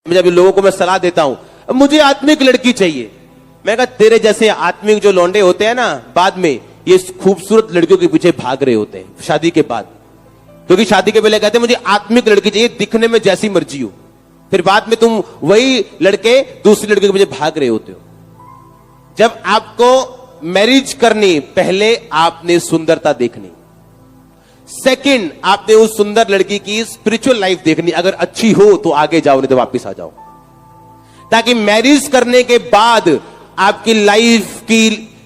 जब लोगों को मैं सलाह देता हूं, मुझे आत्मिक लड़की चाहिए, मैं कहा तेरे जैसे आत्मिक जो लौंडे होते हैं ना, बाद में ये खूबसूरत लड़कियों के पीछे भाग रहे होते हैं शादी के बाद। क्योंकि शादी के पहले कहते हैं मुझे आत्मिक लड़की चाहिए, दिखने में जैसी मर्जी हो, फिर बाद में तुम वही लड़के दूसरी लड़की के पीछे भाग रहे होते हो। जब आपको मैरिज करनी, पहले आपने सुंदरता देखनी, सेकंड आपने उस सुंदर लड़की की स्पिरिचुअल लाइफ देखनी, अगर अच्छी हो तो आगे जाओ, नहीं तो वापस आ जाओ, ताकि मैरिज करने के बाद आपकी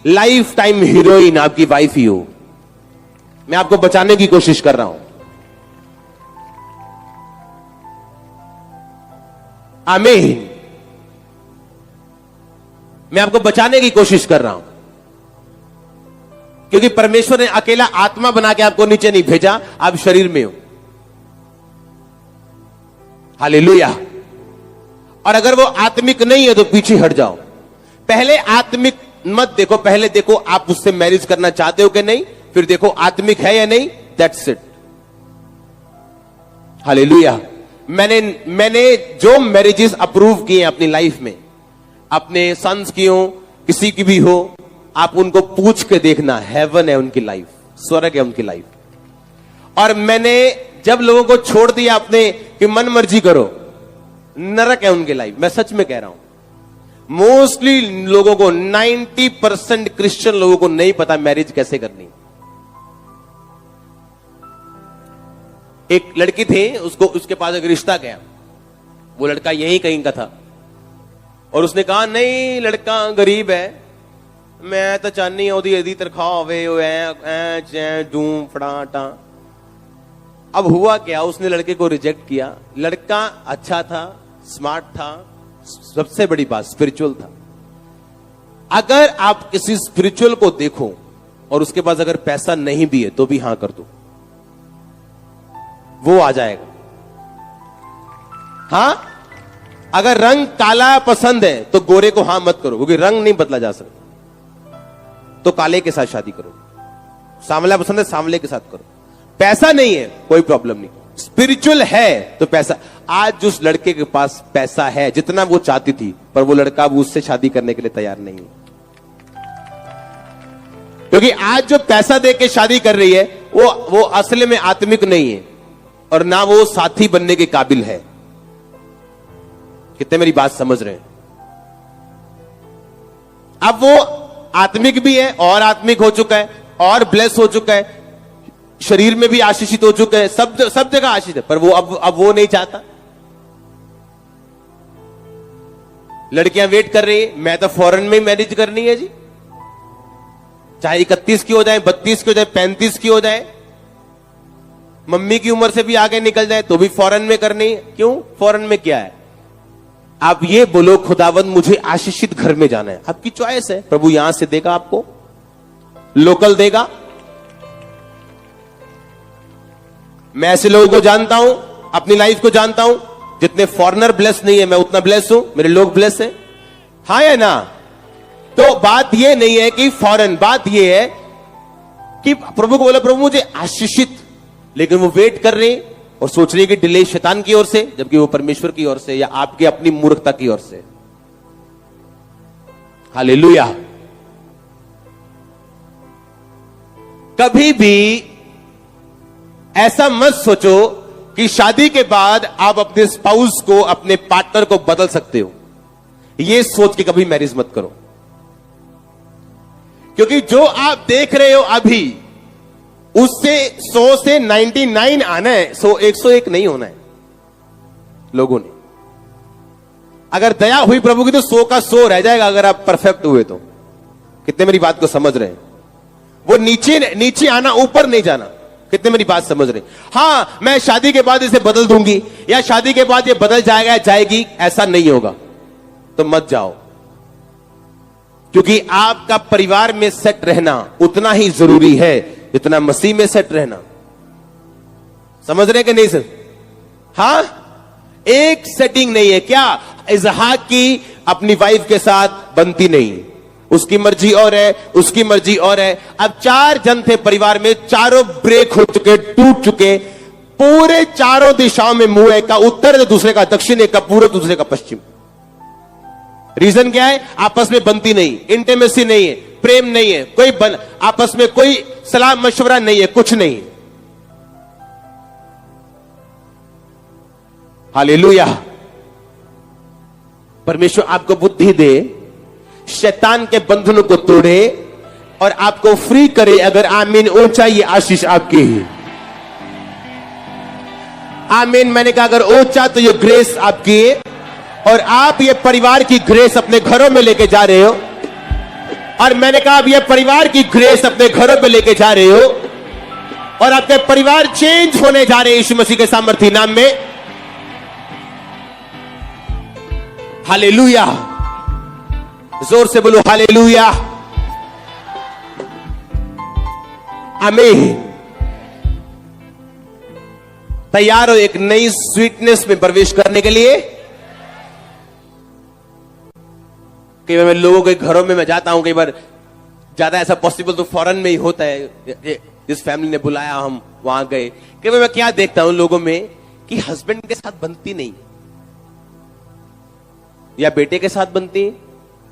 लाइफ टाइम हीरोइन आपकी वाइफ ही हो। मैं आपको बचाने की कोशिश कर रहा हूं। आमीन। मैं आपको बचाने की कोशिश कर रहा हूं, क्योंकि परमेश्वर ने अकेला आत्मा बना के आपको नीचे नहीं भेजा, आप शरीर में हो। हालेलुया। और अगर वो आत्मिक नहीं है तो पीछे हट जाओ। पहले आत्मिक मत देखो, पहले देखो आप उससे मैरिज करना चाहते हो कि नहीं, फिर देखो आत्मिक है या नहीं। That's it. हालेलुया। मैंने जो मैरिजेस अप्रूव किए अपनी लाइफ में, अपने सन्स की हो, किसी की भी हो, आप उनको पूछ के देखना, हेवन है उनकी लाइफ, स्वर्ग है उनकी लाइफ। और मैंने जब लोगों को छोड़ दिया अपने कि मन मर्जी करो, नरक है उनकी लाइफ। मैं सच में कह रहा हूं, मोस्टली लोगों को 90% क्रिश्चियन लोगों को नहीं पता मैरिज कैसे करनी। एक लड़की थी, उसके पास एक रिश्ता गया, वो लड़का यही कहीं का था, और उसने कहा नहीं लड़का गरीब है, मैं तो चाहनी हूं यदि तनख्वाह होवे डूं फड़ाटा। अब हुआ क्या, उसने लड़के को रिजेक्ट किया। लड़का अच्छा था, स्मार्ट था, सबसे बड़ी बात स्पिरिचुअल था। अगर आप किसी स्पिरिचुअल को देखो और उसके पास अगर पैसा नहीं भी है तो भी हां कर दो, वो आ जाएगा। हां, अगर रंग काला पसंद है तो गोरे को हां मत करो, क्योंकि रंग नहीं बदला जा सकता, तो काले के साथ शादी करो। सांवला पसंद है, सांवले के साथ करो। पैसा नहीं है कोई प्रॉब्लम नहीं, स्पिरिचुअल है तो पैसा। आज उस लड़के के पास पैसा है जितना वो चाहती थी, पर वो लड़का वो उससे शादी करने के लिए तैयार नहीं है, क्योंकि आज जो पैसा दे के शादी कर रही है वो असली में आत्मिक नहीं है, और ना वो साथी बनने के काबिल है। कितने मेरी बात समझ रहे हैं? अब वो आत्मिक भी है और आत्मिक हो चुका है और ब्लेस हो चुका है, शरीर में भी आशीषित हो चुका है, सब जगह आशीष है, पर वो अब वो नहीं चाहता। लड़कियां वेट कर रही है, मैं तो फॉरेन में मैरिज करनी है जी, चाहे 31 की हो जाए, 32 की हो जाए, 35 की हो जाए, मम्मी की उम्र से भी आगे निकल जाए तो भी फॉरेन में करनी है। क्यों? फॉरेन में क्या है? आप ये बोलो खुदावंद मुझे आशीषित घर में जाना है, आपकी चॉइस है, प्रभु यहां से देगा आपको, लोकल देगा। मैं ऐसे लोगों को जानता हूं, अपनी लाइफ को जानता हूं, जितने फॉरेनर ब्लेस नहीं है मैं उतना ब्लेस हूं, मेरे लोग ब्लेस हैं। हाँ या ना? तो बात यह नहीं है कि फॉरेन, बात यह है कि प्रभु को बोला प्रभु मुझे आशीषित, लेकिन वो वेट कर रहे हैं और सोच रही है कि डिले शैतान की ओर से, जबकि वो परमेश्वर की ओर से या आपकी अपनी मूर्खता की ओर से। हालेलुया। कभी भी ऐसा मत सोचो कि शादी के बाद आप अपने स्पाउस को, अपने पार्टनर को बदल सकते हो। यह सोच के कभी मैरिज मत करो, क्योंकि जो आप देख रहे हो अभी, उससे 100 से 99 आना है, 101 नहीं होना है। लोगों ने अगर दया हुई प्रभु की तो 100 का 100 रह जाएगा, अगर आप परफेक्ट हुए तो। कितने मेरी बात को समझ रहे हैं? वो नीचे आना, ऊपर नहीं जाना। कितने मेरी बात समझ रहे? हां, मैं शादी के बाद इसे बदल दूंगी या शादी के बाद ये बदल जाएगा जाएगी, ऐसा नहीं होगा, तो मत जाओ। क्योंकि आपका परिवार में सेट रहना उतना ही जरूरी है जितना मसीह में सेट रहना। समझ रहे कि नहीं सर? हां, एक सेटिंग नहीं है। क्या इसहाक की अपनी वाइफ के साथ बनती नहीं, उसकी मर्जी और है, उसकी मर्जी और है। अब 4 जन थे परिवार में, चारों ब्रेक हो चुके, टूट चुके, पूरे चारों दिशाओं में मुंह, एक का उत्तर, दूसरे का दक्षिण, एक का पूर्व, दूसरे का पश्चिम। रीजन क्या है? आपस में बनती नहीं, इंटीमेसी नहीं है, प्रेम नहीं है, आपस में कोई सलाह मशवरा नहीं है, कुछ नहीं है। हालेलुया। परमेश्वर आपको बुद्धि दे, शैतान के बंधनों को तोड़े और आपको फ्री करे। अगर आमीन ऊंचा, ये आशीष आपकी ही। आमीन। मैंने कहा अगर ऊंचा तो ये ग्रेस आपकी है, और आप ये परिवार की ग्रेस अपने घरों में लेके जा रहे हो। और मैंने कहा आप ये परिवार की ग्रेस अपने घरों में लेके जा रहे हो, और आपके परिवार चेंज होने जा रहे हैं यीशु मसीह के सामर्थी नाम में। हालेलुया। जोर से बोलो हालेलुया। आमीन। तैयार हो एक नई स्वीटनेस में प्रवेश करने के लिए? कई बार मैं लोगों के घरों में मैं जाता हूं, कई बार ज्यादा ऐसा पॉसिबल तो फॉरेन में ही होता है। जिस फैमिली ने बुलाया हम वहां गए। कई बार मैं क्या देखता हूं लोगों में कि हस्बैंड के साथ बनती नहीं, या बेटे के साथ बनती,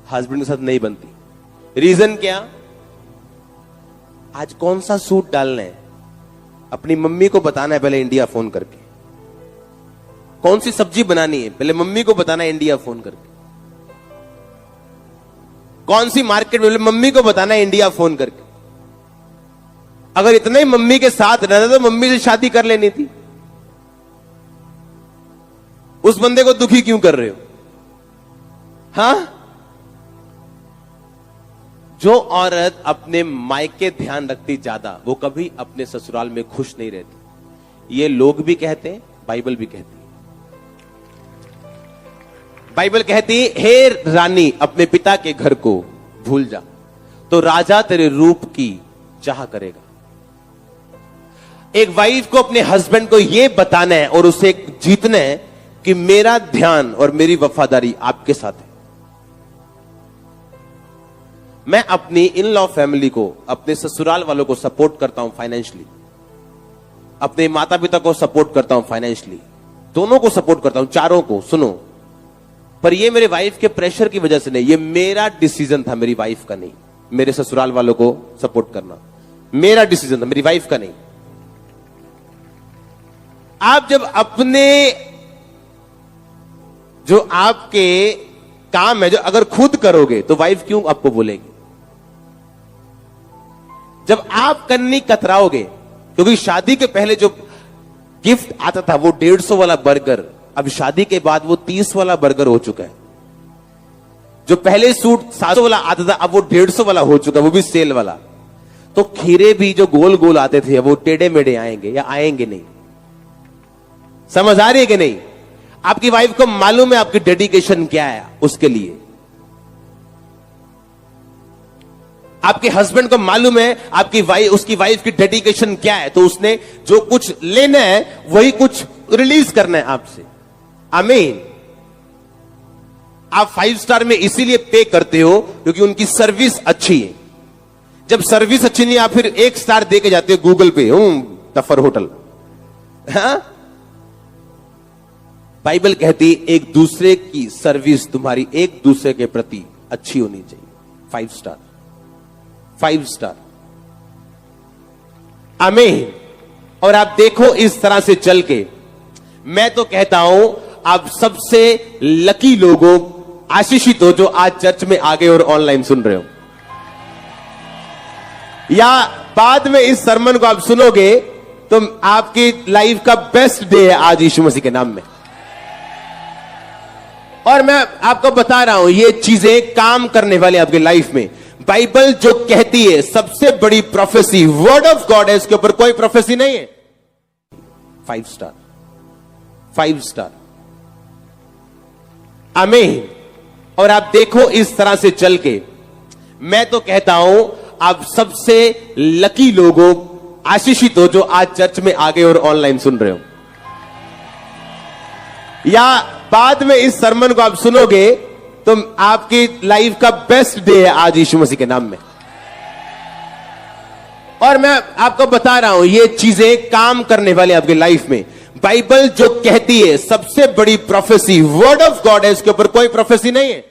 हस्बैंड के साथ नहीं बनती। रीजन क्या? आज कौन सा सूट डालना है अपनी मम्मी को बताना है पहले इंडिया फोन करके। कौन सी सब्जी बनानी है पहले मम्मी को बताना है इंडिया फोन करके। कौन सी मार्केट में मम्मी को बताना है इंडिया फोन करके। अगर इतना ही मम्मी के साथ रहना तो मम्मी से शादी कर लेनी थी। उस बंदे को दुखी क्यों कर रहे हो? हाँ? जो औरत अपने मायके ध्यान रखती ज्यादा, वो कभी अपने ससुराल में खुश नहीं रहती। ये लोग भी कहते हैं, बाइबल भी कहती है। बाइबल कहती है, हे रानी अपने पिता के घर को भूल जा, तो राजा तेरे रूप की चाह करेगा। एक वाइफ को अपने हस्बैंड को यह बताना है और उसे जीतना है कि मेरा ध्यान और मेरी वफादारी आपके साथ है। मैं अपनी इन लॉ फैमिली को, अपने ससुराल वालों को सपोर्ट करता हूं फाइनेंशियली, अपने माता पिता को सपोर्ट करता हूं फाइनेंशियली, दोनों को सपोर्ट करता हूं, चारों को। सुनो, पर ये मेरे वाइफ के प्रेशर की वजह से नहीं, ये मेरा डिसीजन था, मेरी वाइफ का नहीं। मेरे ससुराल वालों को सपोर्ट करना मेरा डिसीजन था, मेरी वाइफ का नहीं। आप जब अपने जो आपके काम है, जो अगर खुद करोगे तो वाइफ क्यों आपको बोलेगी? जब आप करनी कतराओगे, क्योंकि शादी के पहले जो गिफ्ट आता था वो 150 वाला बर्गर, अब शादी के बाद वो 30 वाला बर्गर हो चुका है। जो पहले सूट 700 वाला आता था, अब वो 150 वाला हो चुका है, वो भी सेल वाला। तो खीरे भी जो गोल गोल आते थे वो टेढ़े मेढ़े आएंगे या आएंगे नहीं। समझ आ रही है कि नहीं? आपकी वाइफ को मालूम है आपकी डेडिकेशन क्या है उसके लिए। आपके हस्बैंड को मालूम है आपकी वाइफ, उसकी वाइफ की डेडिकेशन क्या है, तो उसने जो कुछ लेना है वही कुछ रिलीज करना है आपसे। आमीन। आप 5 स्टार में इसीलिए पे करते हो क्योंकि उनकी सर्विस अच्छी है। जब सर्विस अच्छी नहीं, आप फिर 1 स्टार दे के जाते हो गूगल पे, टफर होटल। हाँ? बाइबल कहती एक दूसरे की सर्विस तुम्हारी एक दूसरे के प्रति अच्छी होनी चाहिए। 5 स्टार, 5 स्टार। आमीन। और आप देखो इस तरह से चल के, मैं तो कहता हूं आप सबसे लकी लोगों, आशीषित हो जो आज चर्च में आ गए और ऑनलाइन सुन रहे हो, या बाद में इस सरमन को आप सुनोगे तो आपकी लाइफ का बेस्ट डे है आज यीशु मसीह के नाम में। और मैं आपको बता रहा हूं ये चीजें काम करने वाली आपकी लाइफ में। बाइबल जो कहती है सबसे बड़ी प्रोफेसी वर्ड ऑफ गॉड है, इसके ऊपर कोई प्रोफेसी नहीं है। 5 स्टार, 5 स्टार। आमीन। और आप देखो इस तरह से चल के, मैं तो कहता हूं आप सबसे लकी लोगों, आशीषित हो जो आज चर्च में आ गए और ऑनलाइन सुन रहे हो, या बाद में इस सरमन को आप सुनोगे तो आपकी लाइफ का बेस्ट डे है आज यीशु मसीह के नाम में। और मैं आपको बता रहा हूं ये चीजें काम करने वाली आपकी लाइफ में। बाइबल जो कहती है सबसे बड़ी प्रोफेसी वर्ड ऑफ गॉड है, इसके ऊपर कोई प्रोफेसी नहीं है।